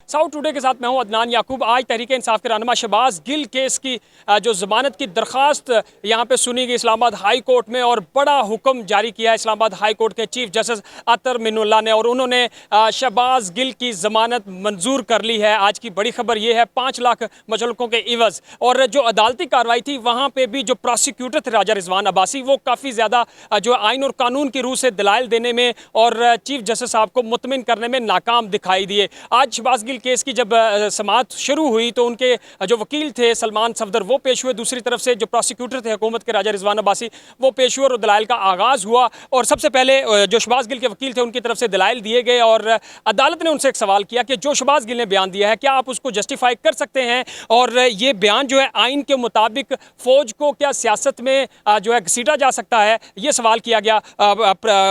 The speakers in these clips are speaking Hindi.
साउथ टुडे के साथ मैं हूं अदनान याकूब। आज तहरीक इंसाफ के रहनुमा शहबाज गिल केस की जो ज़मानत की दरख्वास्त यहां पे सुनी गई इस्लामाबाद हाई कोर्ट में, और बड़ा हुक्म जारी किया है इस्लामाबाद हाई कोर्ट के चीफ जस्टिस अतर मिनुल्लाह ने, और उन्होंने शहबाज गिल की ज़मानत मंजूर कर ली है। आज की बड़ी खबर यह है 5 लाख मुचलकों के इवज़। और जो अदालती कार्रवाई थी वहाँ पर भी जो प्रोसिक्यूटर थे राजा रिजवान अब्बासी, वो काफ़ी ज़्यादा जो आइन और कानून की रूह से दलाइल देने में और चीफ जस्टिस साहब को मुतमिन करने में नाकाम दिखाई दिए। आज शहबाज गिल केस की जब समाअत शुरू हुई तो उनके जो वकील थे सलमान सफदर वो पेश हुए, दूसरी तरफ से जो प्रोसिक्यूटर थे हुकूमत के राजा रिजवान अब्बासी वो पेश हुए, और दलाइल का आगाज़ हुआ। और सबसे पहले जो शहबाज गिल के वकील थे उनकी तरफ से दलाइल दिए गए, और अदालत ने उनसे एक सवाल किया कि जो शहबाज गिल ने बयान दिया है क्या आप उसको जस्टिफाई कर सकते हैं, और ये बयान जो है आइन के मुताबिक फ़ौज को क्या सियासत में जो है घसीटा जा सकता है, ये सवाल किया गया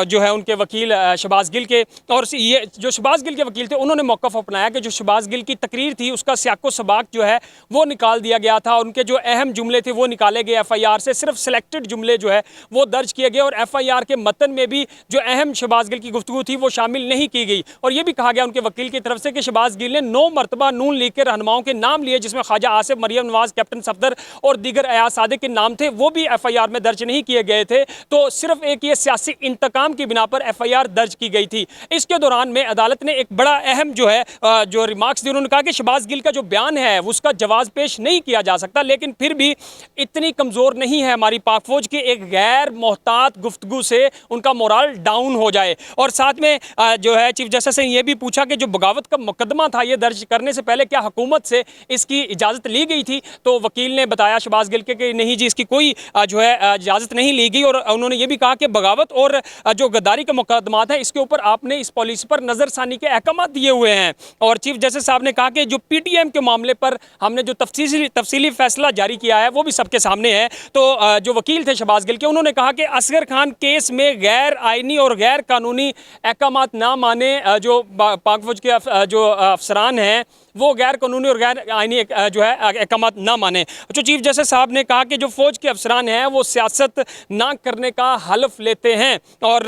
जो है उनके वकील शहबाज गिल के। और ये जो शहबाज गिल के वकील थे उन्होंने मौक़िफ़ अपनाया कि जो शहबाज गिल की तकरीर थी उसका सियाको सबाक जो है वो निकाल दिया गया था, उनके जो अहम जुमले थे वो निकाले गए FIR से, सिर्फ सिलेक्टेड जुमले जो है वो दर्ज किए गए, और FIR के मतन में भी जो अहम शहबाज गिल की गुफ्तगू थी वो शामिल नहीं की गई। और ये भी कहा गया उनके वकील की तरफ से कि शहबाज गिल ने 9 मरतबा नून लीग के रहनुमाओं के नाम लिए, जिसमें ख्वाजा आसिफ, मरियम नवाज, कैप्टन सफदर और दीगर अयाज सादिक के नाम थे, वो भी FIR में दर्ज नहीं किए गए थे। तो सिर्फ एक ये सियासी इंतकाम की बिना पर FIR दर्ज की गई थी। इसके दौरान में अदालत ने एक बड़ा अहम जो है जो रिमार्क्स दिए, उन्होंने कहा कि शहबाज गिल का जो बयान है उसका जवाब पेश नहीं किया जा सकता, लेकिन फिर भी इतनी कमज़ोर नहीं है हमारी पाक फौज की एक गैर मोहतात गुफ्तगू से उनका मोराल डाउन हो जाए। और साथ में जो है चीफ जस्टिस ने यह भी पूछा कि जो बगावत का मुकदमा था ये दर्ज करने से पहले क्या हुकूमत से इसकी इजाज़त ली गई थी, तो वकील ने बताया शहबाज गिल के कि नहीं जी, इसकी कोई जो है इजाज़त नहीं ली गई। और उन्होंने ये भी कहा कि बगावत और जो गद्दारी के मुकदमात हैं इसके ऊपर आपने इस पॉलिसी पर नज़रसानी के अहकाम दिए हुए हैं। और चीफ जस्टिस साहब ने कहा कि जो PTM के मामले पर हमने जो तफसीली फैसला जारी किया है वो भी सबके सामने है। तो जो वकील थे शहबाज गिल के उन्होंने कहा कि असगर खान केस में गैर आइनी और गैर कानूनी अहकाम ना माने जो पाक फौज के जो अफसरान हैं वो गैर कानूनी और गैर आइनी जो है अहकाम ना माने। जो चीफ जस्टिस साहब ने कहा कि जो फौज के अफसरान हैं वो सियासत ना करने का हल्फ लेते हैं। और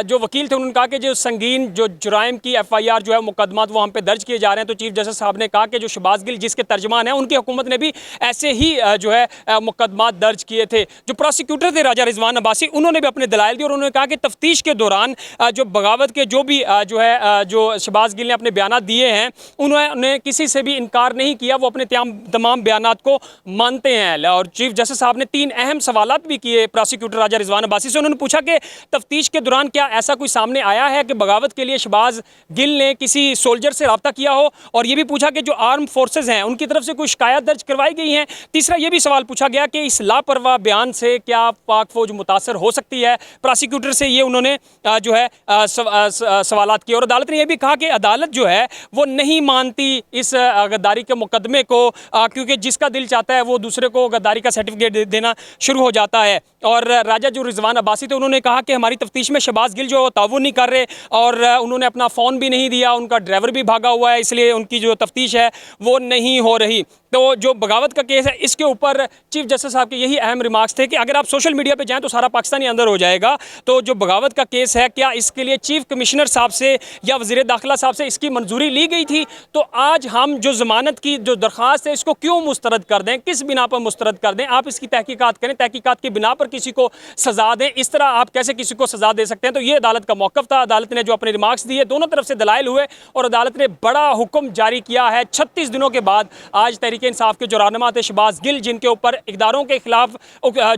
जो वकील थे उन्होंने कहा कि जो संगीन जो जुराइम की FIR जो है मुकदमात वो हम पे दर्ज किए जा रहे हैं, तो चीफ जस्टिस साहब ने कहा कि जो शहबाज गिल जिसके तर्जमान हैं उनकी हुकूमत ने भी ऐसे ही जो है मुकदमात दर्ज किए थे। जो प्रोसिक्यूटर थे राजा रिजवान अब्बासी उन्होंने भी अपने दलाइल दिए, और उन्होंने कहा कि तफ्तीश के दौरान जो बगावत के जो भी जो है जो शहबाज गिल ने अपने बयान दिए हैं उन्होंने किसी से भी इनकार नहीं किया, वो अपने तमाम बयानात को मानते हैं। और चीफ जस्टिस साहब ने 3 अहम सवालात भी किए प्रोसिक्यूटर राजा रिजवान अब्बासी से। उन्होंने पूछा कि तफ्तीश के दौरान क्या ऐसा कोई सामने आया है कि बगावत के लिए शहबाज गिल ने किसी सोल्जर से रब्ता किया हो, और ये भी पूछा कि जो आर्म फोर्सेज हैं उनकी तरफ से कोई शिकायत दर्ज करवाई गई हैं। तीसरा ये भी सवाल पूछा गया कि इस लापरवाह बयान से क्या पाक फौज मुतासर हो सकती है। प्रोसिक्यूटर से ये उन्होंने जो है सवालात किए, और अदालत ने यह भी कहा कि अदालत जो है वो नहीं मानती इस गद्दारी के मुकदमे को, क्योंकि जिसका दिल चाहता है वो दूसरे को गद्दारी का सर्टिफिकेट देना शुरू हो जाता है। और राजा जो रिजवान अब्बासी थे उन्होंने कहा कि हमारी तफ्तीश में शहबाज गिल जो ताउन नहीं कर रहे, और उन्होंने अपना फ़ोन भी नहीं दिया, उनका ड्राइवर भी भागा हुआ है, इसलिए उनकी जो तफ्तीश है वो नहीं हो रही। तो जो बगावत का केस है इसके ऊपर चीफ जस्टिस साहब के यही अहम रिमार्क्स थे कि अगर आप सोशल मीडिया पे जाएं तो सारा पाकिस्तानी अंदर हो जाएगा। तो जो बगावत का केस है क्या इसके लिए चीफ कमिश्नर साहब से या वज़ीर दाखिला साहब से इसकी मंजूरी ली गई थी, तो आज हम जो ज़मानत की जो दरख्वास्त है इसको क्यों मुस्तरद कर दें, किस बिना पर मुस्तरद कर दें? आप इसकी तहकीकात करें, तहकीकात की बिना पर किसी को सज़ा दें, इस तरह आप कैसे किसी को सज़ा दे सकते हैं? तो ये अदालत का मौक़िफ़ था। अदालत ने जो अपने रिमार्क्स दिए दोनों तरफ से दलाइल हुए, और अदालत ने बड़ा हुक्म जारी किया है 36 दिनों के बाद। आज तहरीक इंसाफ के जो रहनुमा थे शहबाज गिल जिनके ऊपर इक़दारों के खिलाफ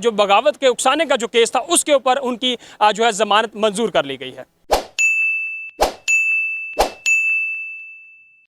जो बगावत के उकसाने का जो केस था उसके ऊपर उनकी जो है ज़मानत मंजूर कर ली गई है।